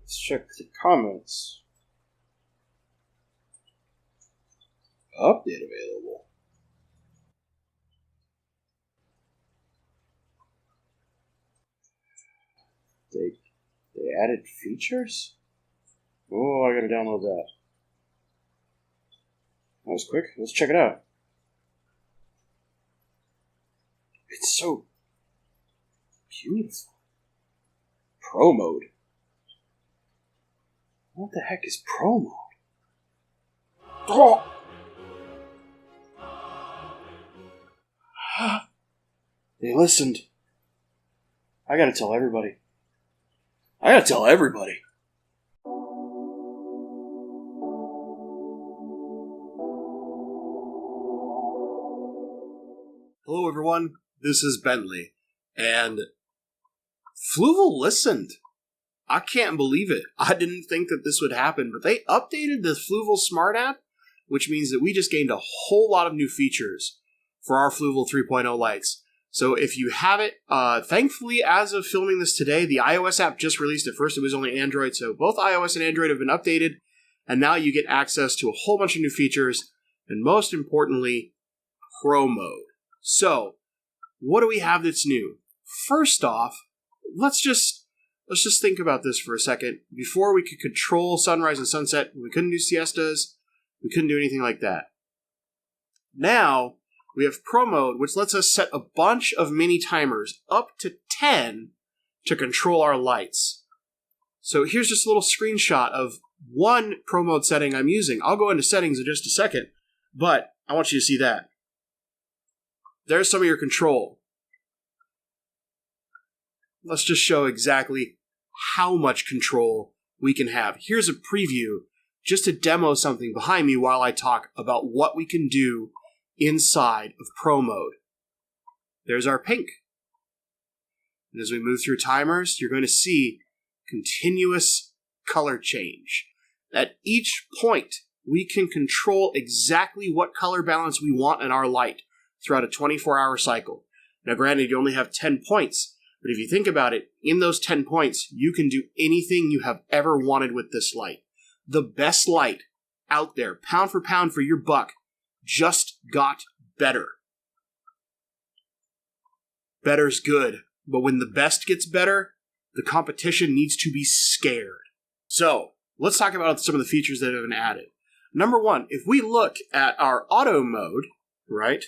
Let's check the comments. Update available. They added features? Oh, I gotta download that. That was quick. Let's check it out. It's so beautiful. Pro mode. What the heck is pro mode? Oh! They listened. I gotta tell everybody. Hello everyone, this is Bentley, and Fluval listened. I can't believe it. I didn't think that this would happen, but they updated the Fluval Smart app, which means that we just gained a whole lot of new features for our Fluval 3.0 lights. So if you have it, thankfully, as of filming this today, the iOS app just released. At first it was only Android, so both iOS and Android have been updated, and now you get access to a whole bunch of new features, and most importantly, Pro mode. So, what do we have that's new? First off, let's just think about this for a second. Before we could control sunrise and sunset, we couldn't do siestas, we couldn't do anything like that. Now, we have Pro mode, which lets us set a bunch of mini timers, up to 10, to control our lights. So here's just a little screenshot of one Pro mode setting I'm using. I'll go into settings in just a second, but I want you to see that. There's some of your control. Let's just show exactly how much control we can have. Here's a preview, just to demo something behind me while I talk about what we can do inside of Pro mode. There's our pink. And as we move through timers, you're going to see continuous color change. At each point, we can control exactly what color balance we want in our light throughout a 24-hour cycle. Now, granted, you only have 10 points, but if you think about it, in those 10 points, you can do anything you have ever wanted with this light. The best light out there, pound for pound for your buck, just got better. Better's good, but when the best gets better, the competition needs to be scared. So, let's talk about some of the features that have been added. Number one, if we look at our auto mode, right,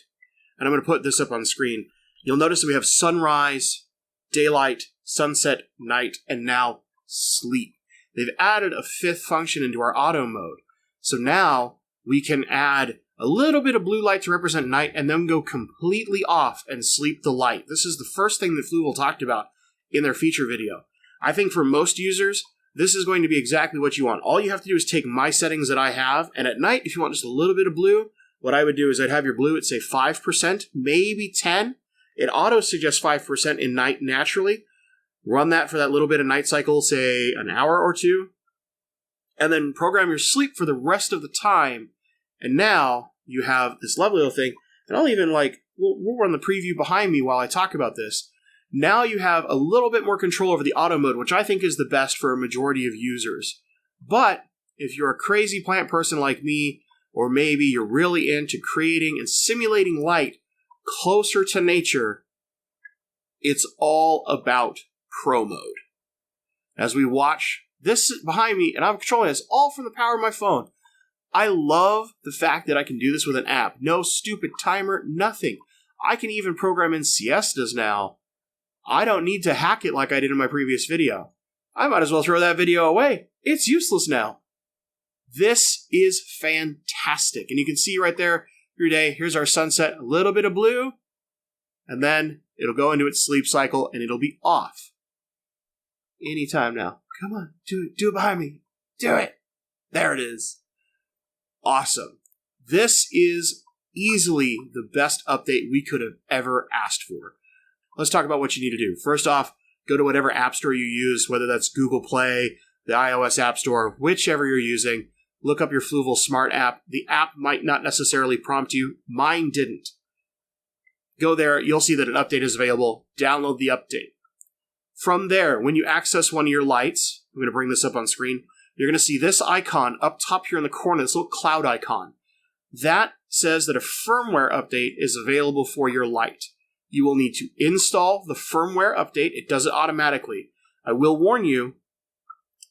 and I'm going to put this up on screen, you'll notice that we have sunrise, daylight, sunset, night, and now sleep. They've added a fifth function into our auto mode. So now we can add a little bit of blue light to represent night and then go completely off and sleep the light. This is the first thing that Fluval talked about in their feature video. I think for most users, this is going to be exactly what you want. All you have to do is take my settings that I have, and at night, if you want just a little bit of blue, what I would do is I'd have your blue at, say, 5%, maybe 10. It auto-suggests 5% in night naturally. Run that for that little bit of night cycle, say an hour or two, and then program your sleep for the rest of the time. And now you have this lovely little thing, and I'll even we'll run the preview behind me while I talk about this. Now you have a little bit more control over the auto mode, which I think is the best for a majority of users. But if you're a crazy plant person like me, or maybe you're really into creating and simulating light closer to nature, it's all about Pro mode. As we watch this behind me, and I'm controlling this all from the power of my phone, I love the fact that I can do this with an app. No stupid timer, nothing. I can even program in siestas now. I don't need to hack it like I did in my previous video. I might as well throw that video away. It's useless now. This is fantastic. And you can see right there, your day, here's our sunset, a little bit of blue, and then it'll go into its sleep cycle and it'll be off. Anytime now. Come on, do it behind me. Do it. There it is. Awesome. This is easily the best update we could have ever asked for. Let's talk about what you need to do. First off, go to whatever app store you use, whether that's Google Play, the iOS App Store, whichever you're using. Look up your Fluval Smart app. The app might not necessarily prompt you. Mine didn't. Go there. You'll see that an update is available. Download the update. From there, when you access one of your lights, I'm going to bring this up on screen. You're going to see this icon up top here in the corner, this little cloud icon. That says that a firmware update is available for your light. You will need to install the firmware update. It does it automatically. I will warn you,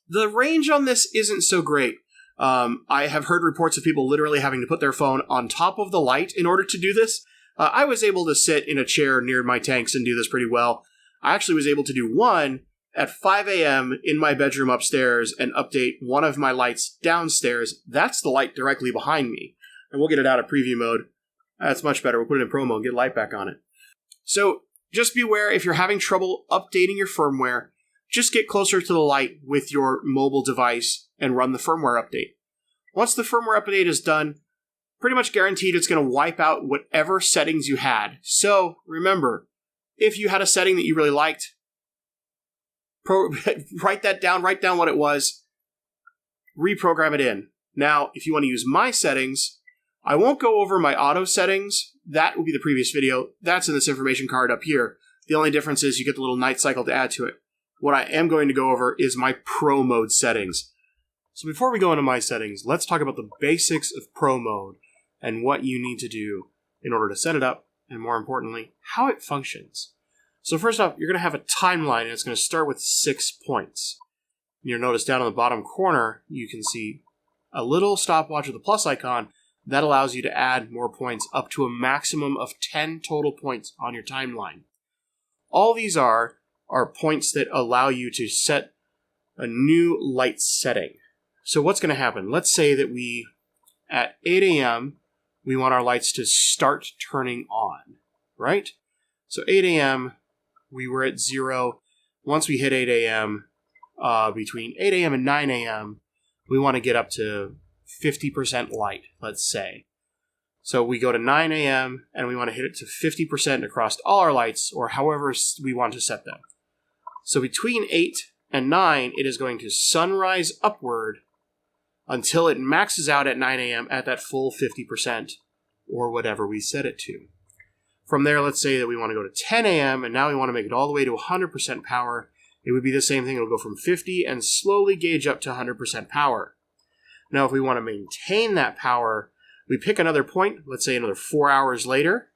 the range on this isn't so great. I have heard reports of people literally having to put their phone on top of the light in order to do this. I was able to sit in a chair near my tanks and do this pretty well. I actually was able to do one at 5 a.m. in my bedroom upstairs and update one of my lights downstairs. That's the light directly behind me. And we'll get it out of preview mode. That's much better. We'll put it in pro mode and get light back on it. So just beware if you're having trouble updating your firmware, just get closer to the light with your mobile device and run the firmware update. Once the firmware update is done, pretty much guaranteed it's going to wipe out whatever settings you had. So remember, if you had a setting that you really liked, write that down, write down what it was, reprogram it in. Now, if you want to use my settings, I won't go over my auto settings. That will be the previous video. That's in this information card up here. The only difference is you get the little night cycle to add to it. What I am going to go over is my pro mode settings. So before we go into my settings, let's talk about the basics of pro mode and what you need to do in order to set it up, and more importantly, how it functions. So first off, you're going to have a timeline, and it's going to start with 6 points. You'll notice down in the bottom corner, you can see a little stopwatch with a plus icon. That allows you to add more points up to a maximum of 10 total points on your timeline. All these are points that allow you to set a new light setting. So what's going to happen? Let's say that at 8 a.m., we want our lights to start turning on, right? So 8 a.m., we were at 0. Once we hit 8 a.m., between 8 a.m. and 9 a.m., we want to get up to 50% light, let's say. So we go to 9 a.m. and we want to hit it to 50% across all our lights, or however we want to set them. So between 8 and 9, it is going to sunrise upward until it maxes out at 9 a.m. at that full 50%, or whatever we set it to. From there, let's say that we want to go to 10 a.m., and now we want to make it all the way to 100% power. It would be the same thing. It'll go from 50 and slowly gauge up to 100% power. Now, if we want to maintain that power, we pick another point, let's say another 4 hours later,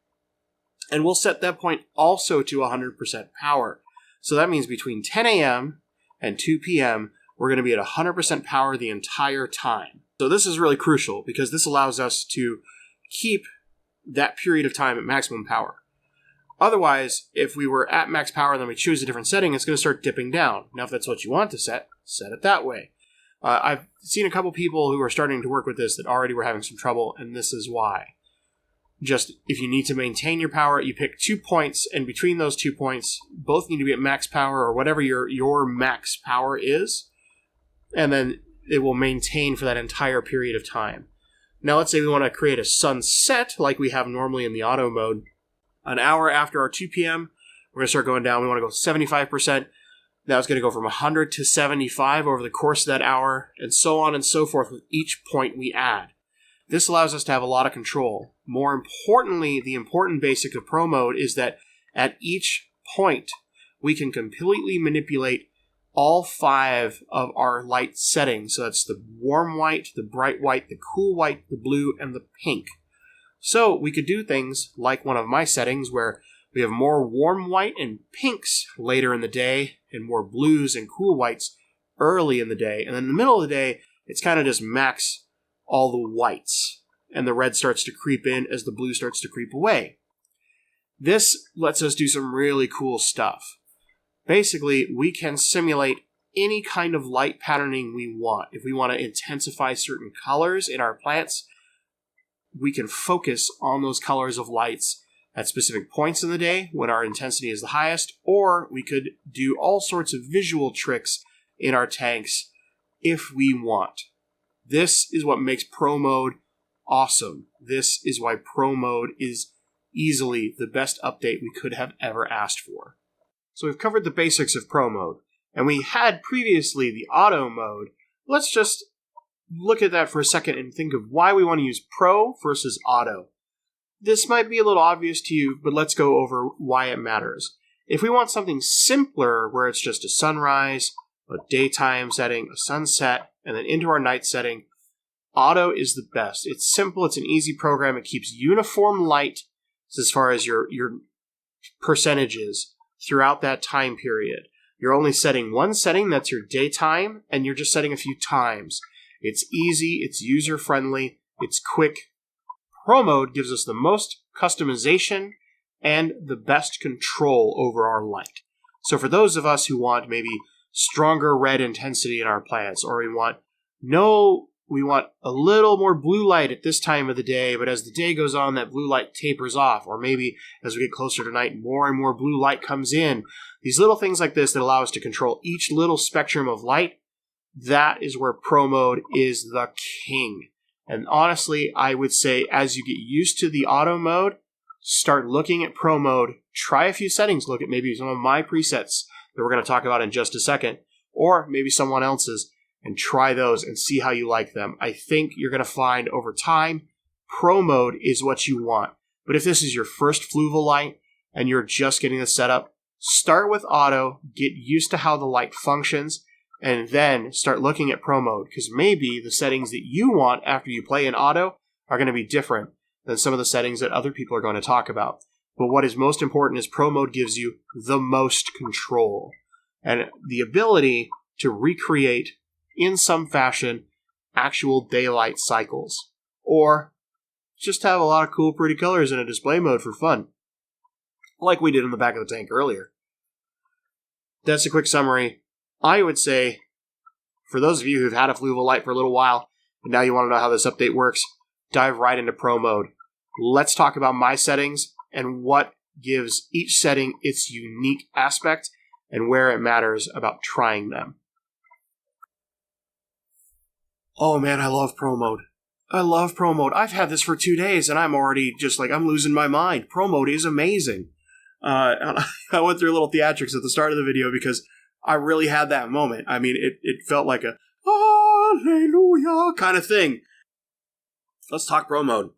and we'll set that point also to 100% power. So that means between 10 a.m. and 2 p.m., we're going to be at 100% power the entire time. So this is really crucial because this allows us to keep that period of time at maximum power. Otherwise, if we were at max power and then we choose a different setting, it's going to start dipping down. Now, if that's what you want to set it that way. I've seen a couple people who are starting to work with this that already were having some trouble, and this is why. Just, if you need to maintain your power, you pick 2 points, and between those 2 points, both need to be at max power, or whatever your max power is, and then it will maintain for that entire period of time. Now, let's say we want to create a sunset, like we have normally in the auto mode. An hour after our 2 p.m., we're going to start going down. We want to go 75%. Now it's going to go from 100 to 75 over the course of that hour, and so on and so forth with each point we add. This allows us to have a lot of control. More importantly, the important basic of pro mode is that at each point, we can completely manipulate all 5 of our light settings. So that's the warm white, the bright white, the cool white, the blue, and the pink. So we could do things like one of my settings where we have more warm white and pinks later in the day and more blues and cool whites early in the day. And then in the middle of the day, it's kind of just max all the whites. And the red starts to creep in as the blue starts to creep away. This lets us do some really cool stuff. Basically, we can simulate any kind of light patterning we want. If we want to intensify certain colors in our plants, we can focus on those colors of lights at specific points in the day when our intensity is the highest, or we could do all sorts of visual tricks in our tanks if we want. This is what makes pro mode awesome. This is why pro mode is easily the best update we could have ever asked for. So we've covered the basics of pro mode, and we had previously the auto mode. Let's just look at that for a second and think of why we want to use pro versus auto. This might be a little obvious to you, but let's go over why it matters. If we want something simpler, where it's just a sunrise, a daytime setting, a sunset, and then into our night setting. Auto is the best. It's simple. It's an easy program. It keeps uniform light as far as your percentages throughout that time period. You're only setting one setting, that's your daytime, and you're just setting a few times. It's easy, it's user-friendly, it's quick. Pro mode gives us the most customization and the best control over our light. So for those of us who want maybe stronger red intensity in our plants, or we want a little more blue light at this time of the day, but as the day goes on, that blue light tapers off, or maybe as we get closer to night, more and more blue light comes in. These little things like this that allow us to control each little spectrum of light, that is where Pro mode is the king. And honestly, I would say as you get used to the auto mode, start looking at Pro mode, try a few settings, look at maybe some of my presets that we're going to talk about in just a second, or maybe someone else's, and try those and see how you like them. I think you're going to find over time, Pro mode is what you want. But if this is your first Fluval light and you're just getting the setup, start with auto, get used to how the light functions, and then start looking at Pro mode, because maybe the settings that you want after you play in auto are going to be different than some of the settings that other people are going to talk about. But what is most important is Pro mode gives you the most control and the ability to recreate in some fashion actual daylight cycles, or just have a lot of cool pretty colors in a display mode for fun, like we did in the back of the tank earlier. That's a quick summary. I would say, for those of you who've had a Fluval light for a little while, and now you want to know how this update works, dive right into Pro mode. Let's talk about my settings and what gives each setting its unique aspect and where it matters about trying them. Oh man, I love Pro mode. I love Pro mode. I've had this for 2 days and I'm already just like, I'm losing my mind. Pro mode is amazing. I went through a little theatrics at the start of the video because I really had that moment. I mean, it felt like a hallelujah kind of thing. Let's talk Pro mode.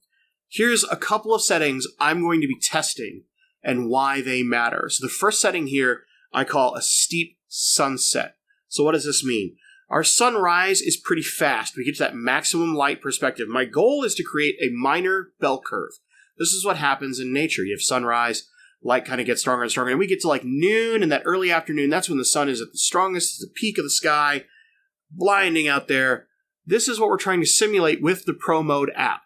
Here's a couple of settings I'm going to be testing and why they matter. So the first setting here I call a steep sunset. So what does this mean? Our sunrise is pretty fast. We get to that maximum light perspective. My goal is to create a minor bell curve. This is what happens in nature. You have sunrise, light kind of gets stronger and stronger, and we get to like noon and that early afternoon. That's when the sun is at the strongest, it's the peak of the sky, blinding out there. This is what we're trying to simulate with the Pro mode app.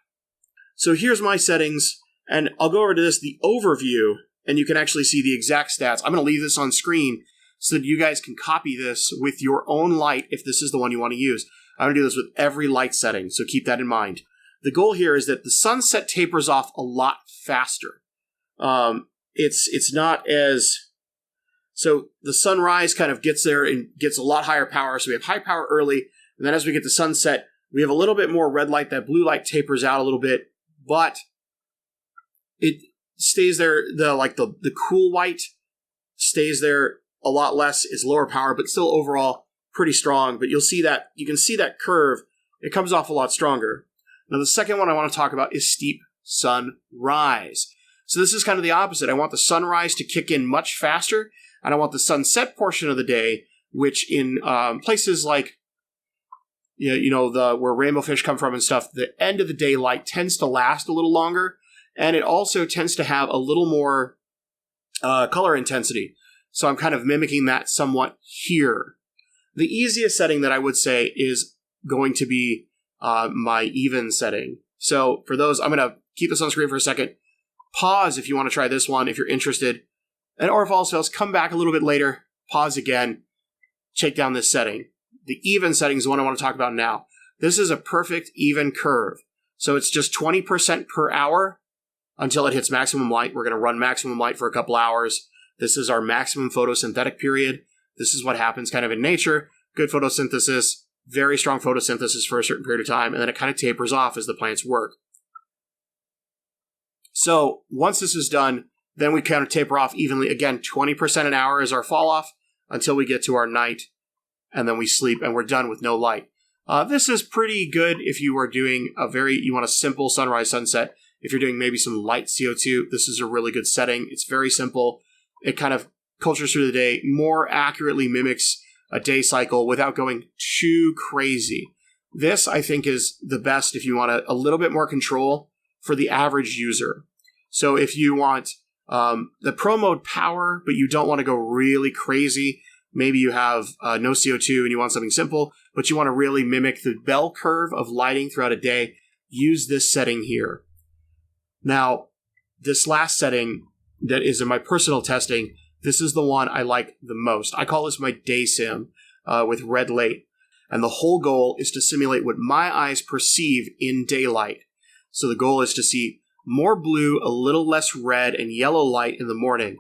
So here's my settings, and I'll go over to this, the overview, and you can actually see the exact stats. I'm going to leave this on screen so that you guys can copy this with your own light if this is the one you want to use. I'm going to do this with every light setting, so keep that in mind. The goal here is that the sunset tapers off a lot faster. It's not as... So the sunrise kind of gets there and gets a lot higher power, so we have high power early, and then as we get to sunset, we have a little bit more red light. That blue light tapers out a little bit, but it stays there. The cool white stays there a lot less, is lower power, but still overall pretty strong. But you can see that curve. It comes off a lot stronger. Now the second one I want to talk about is steep sunrise. So this is kind of the opposite. I want the sunrise to kick in much faster, and I want the sunset portion of the day, which in places like where rainbow fish come from and stuff, the end of the day light tends to last a little longer, and it also tends to have a little more color intensity. So I'm kind of mimicking that somewhat here. The easiest setting that I would say is going to be my even setting. So for those, I'm going to keep this on screen for a second. Pause if you want to try this one, if you're interested. Or if all fails, come back a little bit later, pause again, check down this setting. The even setting is the one I want to talk about now. This is a perfect even curve. So it's just 20% per hour until it hits maximum light. We're going to run maximum light for a couple hours. This is our maximum photosynthetic period. This is what happens kind of in nature. Good photosynthesis, very strong photosynthesis for a certain period of time, and then it kind of tapers off as the plants work. So once this is done, then we kind of taper off evenly. Again, 20% an hour is our fall off until we get to our night, and then we sleep, and we're done with no light. This is pretty good if you are doing you want a simple sunrise sunset. If you're doing maybe some light CO2, this is a really good setting. It's very simple. It kind of cultures through the day, more accurately mimics a day cycle without going too crazy. This, I think, is the best if you want a little bit more control for the average user. So if you want the pro mode power, but you don't want to go really crazy, maybe you have no CO2 and you want something simple, but you want to really mimic the bell curve of lighting throughout a day, use this setting here. Now, this last setting that is in my personal testing, this is the one I like the most. I call this my day sim with red light. And the whole goal is to simulate what my eyes perceive in daylight. So the goal is to see more blue, a little less red, and yellow light in the morning.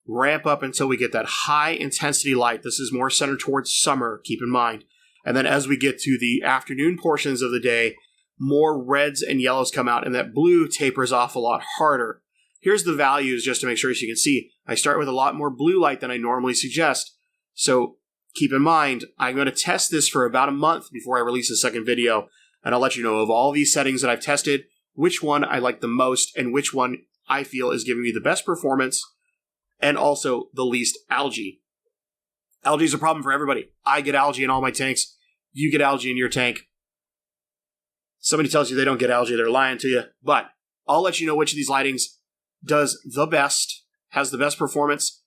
Ramp up until we get that high intensity light. This is more centered towards summer, keep in mind. And then as we get to the afternoon portions of the day, more reds and yellows come out, and that blue tapers off a lot harder. Here's the values just to make sure so you can see. I start with a lot more blue light than I normally suggest. So keep in mind, I'm going to test this for about a month before I release a second video, and I'll let you know of all these settings that I've tested, which one I like the most, and which one I feel is giving me the best performance, and also the least algae. Algae is a problem for everybody. I get algae in all my tanks. You get algae in your tank. Somebody tells you they don't get algae, they're lying to you. But I'll let you know which of these lightings does the best, has the best performance,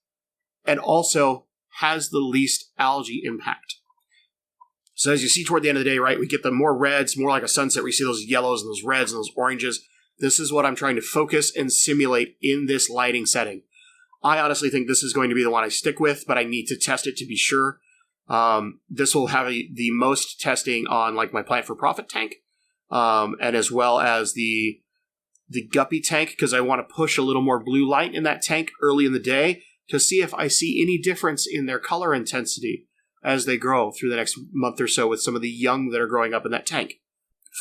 and also has the least algae impact. So as you see toward the end of the day, right, we get the more reds, more like a sunset, we see those yellows and those reds and those oranges. This is what I'm trying to focus and simulate in this lighting setting. I honestly think this is going to be the one I stick with, but I need to test it to be sure. This will have the most testing on like my Plant for Profit tank, and as well as the Guppy tank, because I want to push a little more blue light in that tank early in the day to see if I see any difference in their color intensity as they grow through the next month or so with some of the young that are growing up in that tank.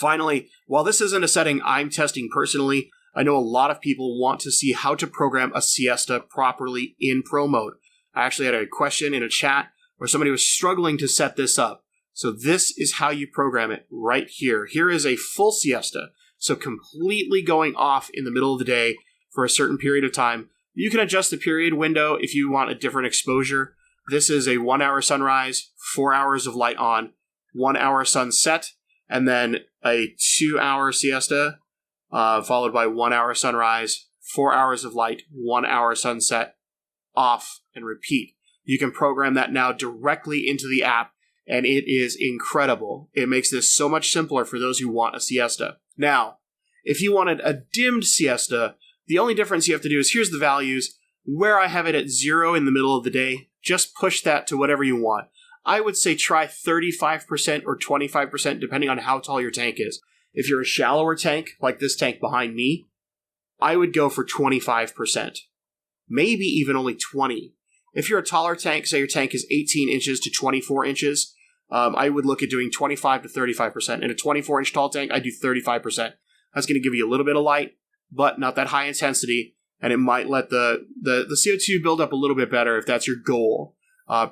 Finally, while this isn't a setting I'm testing personally, I know a lot of people want to see how to program a Siesta properly in Pro mode. I actually had a question in a chat where somebody was struggling to set this up. So this is how you program it right here. Here is a full Siesta, so completely going off in the middle of the day for a certain period of time. You can adjust the period window if you want a different exposure. This is a 1 hour sunrise, 4 hours of light on, 1 hour sunset, and then a 2 hour siesta, followed by 1 hour sunrise, 4 hours of light, 1 hour sunset, off, and repeat. You can program that now directly into the app, and it is incredible. It makes this so much simpler for those who want a siesta. Now, if you wanted a dimmed siesta, the only difference you have to do is here's the values. Where I have it at 0 in the middle of the day, just push that to whatever you want. I would say try 35% or 25% depending on how tall your tank is. If you're a shallower tank, like this tank behind me, I would go for 25%. Maybe even only 20. If you're a taller tank, say your tank is 18 inches to 24 inches, I would look at doing 25 to 35%. In a 24-inch tall tank, I do 35%. That's going to give you a little bit of light, but not that high intensity, and it might let the CO2 build up a little bit better if that's your goal.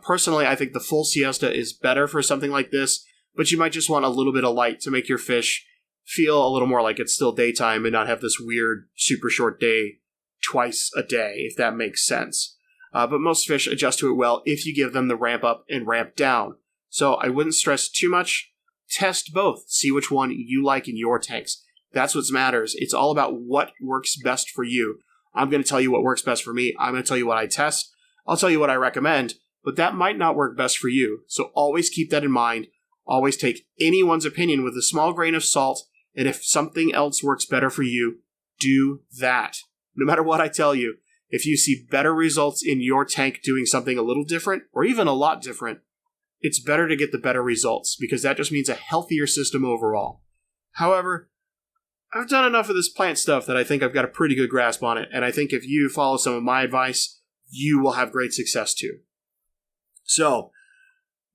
Personally, I think the full Siesta is better for something like this, but you might just want a little bit of light to make your fish feel a little more like it's still daytime and not have this weird, super short day twice a day, if that makes sense. But most fish adjust to it well if you give them the ramp up and ramp down. So I wouldn't stress too much. Test both. See which one you like in your tanks. That's what matters. It's all about what works best for you. I'm going to tell you what works best for me. I'm going to tell you what I test. I'll tell you what I recommend, but that might not work best for you. So always keep that in mind. Always take anyone's opinion with a small grain of salt, and if something else works better for you, do that. No matter what I tell you, if you see better results in your tank doing something a little different, or even a lot different, it's better to get the better results, because that just means a healthier system overall. However, I've done enough of this plant stuff that I think I've got a pretty good grasp on it, and I think if you follow some of my advice, you will have great success too. So,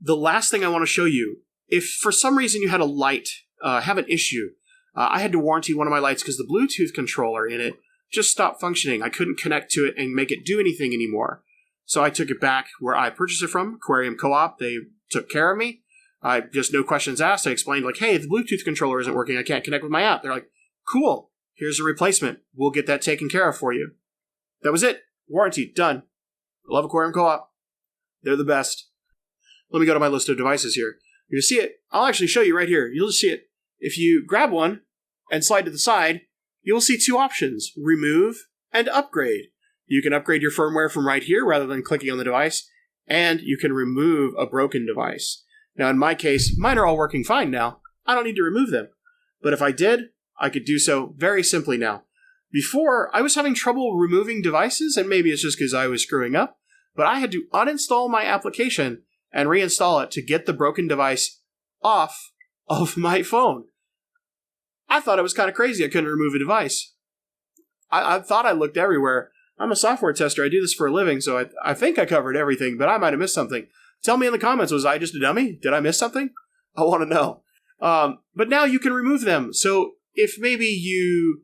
the last thing I want to show you, if for some reason you had a light have an issue, I had to warranty one of my lights because the Bluetooth controller in it just stopped functioning. I couldn't connect to it and make it do anything anymore. So I took it back where I purchased it from, Aquarium Co-op. They took care of me. I just no questions asked. I explained like, hey, the Bluetooth controller isn't working. I can't connect with my app. They're like, cool. Here's a replacement. We'll get that taken care of for you. That was it. Warranty. Done. Love Aquarium Co-op. They're the best. let me go to my list of devices here. You're going to see it. I'll actually show you right here. You'll just see it. If you grab one and slide to the side, you'll see two options, remove and upgrade. You can upgrade your firmware from right here rather than clicking on the device, and you can remove a broken device. Now, in my case, mine are all working fine now. I don't need to remove them. But if I did, I could do so very simply now. Before, I was having trouble removing devices, and maybe it's just because I was screwing up, but I had to uninstall my application and reinstall it to get the broken device off of my phone. I thought it was kind of crazy I couldn't remove a device. I thought I looked everywhere. I'm a software tester. I do this for a living, so I think I covered everything, but I might have missed something. Tell me in the comments, was I just a dummy? Did I miss something? I want to know. But now you can remove them. So if maybe you're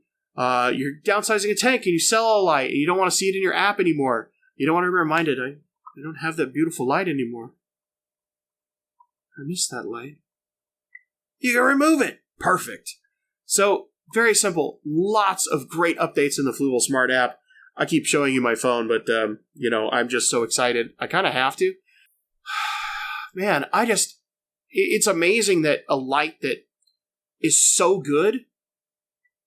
downsizing a tank and you sell a light and you don't want to see it in your app anymore, you don't want to be reminded, I don't have that beautiful light anymore. I missed that light. You can remove it. Perfect. So very simple. Lots of great updates in the Fluval Smart app. I keep showing you my phone, but I'm just so excited. I kind of have to. Man, it's amazing that a light that is so good,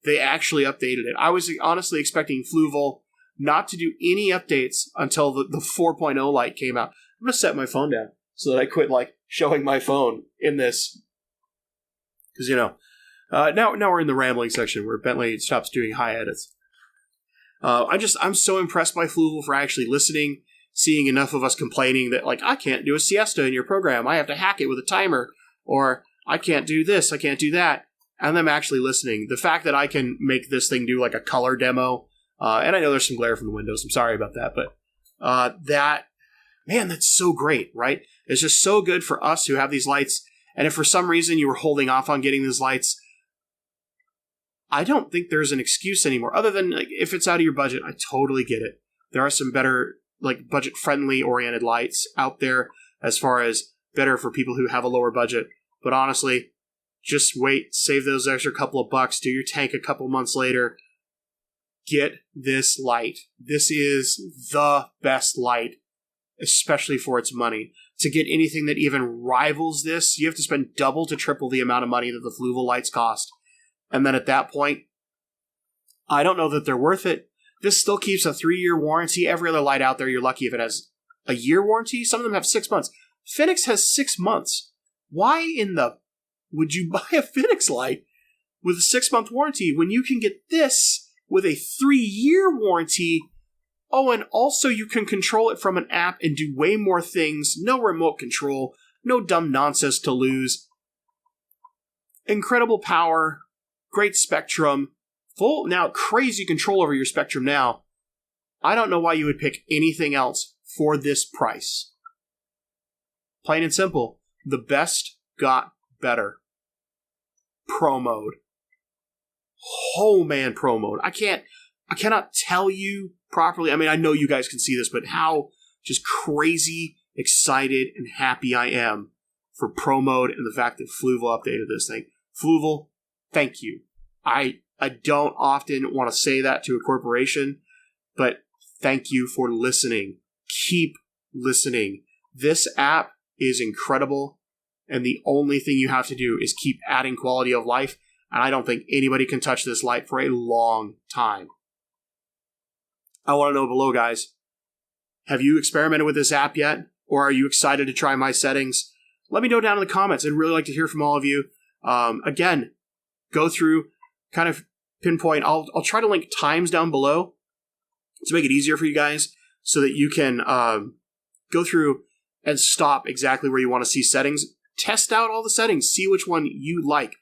they actually updated it. I was honestly expecting Fluval not to do any updates until the 4.0 light came out. I'm going to set my phone down so that I quit showing my phone in this. Because, now we're in the rambling section where Bentley stops doing high edits. I'm so impressed by Fluval for actually listening, seeing enough of us complaining that, I can't do a siesta in your program. I have to hack it with a timer. Or, I can't do this, I can't do that. And them actually listening. The fact that I can make this thing do, a color demo, and I know there's some glare from the windows, I'm sorry about that, but that's so great, right? It's just so good for us who have these lights, and if for some reason you were holding off on getting these lights, I don't think there's an excuse anymore, other than if it's out of your budget. I totally get it. There are some better, budget-friendly oriented lights out there as far as better for people who have a lower budget. But honestly, just wait, save those extra couple of bucks, do your tank a couple months later. Get this light. This is the best light, especially for its money. To get anything that even rivals this, you have to spend double to triple the amount of money that the Fluval lights cost. And then at that point, I don't know that they're worth it. This still keeps a 3-year warranty. Every other light out there, you're lucky if it has a year warranty. Some of them have 6 months. Phoenix has 6 months. Why would you buy a Phoenix light with a 6-month warranty when you can get this with a 3-year warranty? Oh, and also you can control it from an app and do way more things. No remote control. No dumb nonsense to lose. Incredible power. Great spectrum. Full, now crazy control over your spectrum now. I don't know why you would pick anything else for this price. Plain and simple. The best got better. Pro mode. Oh man, pro mode. I cannot tell you properly. I mean, I know you guys can see this, but how just crazy excited and happy I am for pro mode and the fact that Fluval updated this thing. Fluval, thank you. I don't often want to say that to a corporation, but thank you for listening. Keep listening. This app is incredible, and the only thing you have to do is keep adding quality of life, and I don't think anybody can touch this light for a long time. I want to know below, guys, have you experimented with this app yet, or are you excited to try my settings? Let me know down in the comments. I'd really like to hear from all of you. Again, go through, kind of pinpoint. I'll try to link times down below to make it easier for you guys so that you can go through and stop exactly where you want to see settings. Test out all the settings. See which one you like.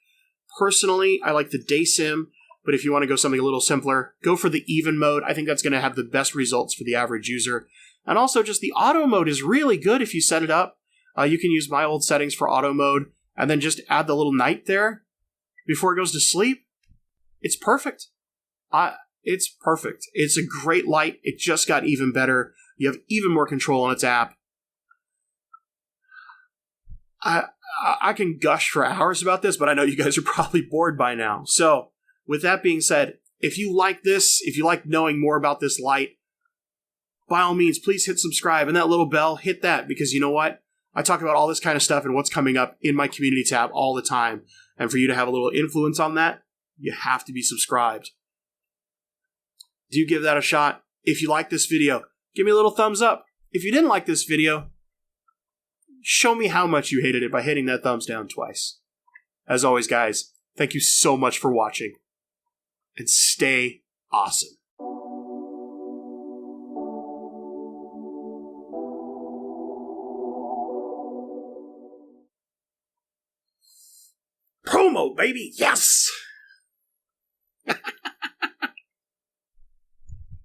Personally, I like the day sim, but if you want to go something a little simpler, go for the even mode. I think that's going to have the best results for the average user. And also just the auto mode is really good if you set it up. You can use my old settings for auto mode and then just add the little night there before it goes to sleep. It's perfect. It's perfect. It's a great light. It just got even better. You have even more control on its app. I can gush for hours about this, but I know you guys are probably bored by now. So, with that being said, if you like this, if you like knowing more about this light, by all means, please hit subscribe and that little bell, hit that, because you know what? I talk about all this kind of stuff and what's coming up in my community tab all the time. And for you to have a little influence on that, you have to be subscribed. Do give that a shot. If you like this video, give me a little thumbs up. If you didn't like this video, show me how much you hated it by hitting that thumbs down twice. As always, guys, thank you so much for watching. And stay awesome. Promo, baby! Yes!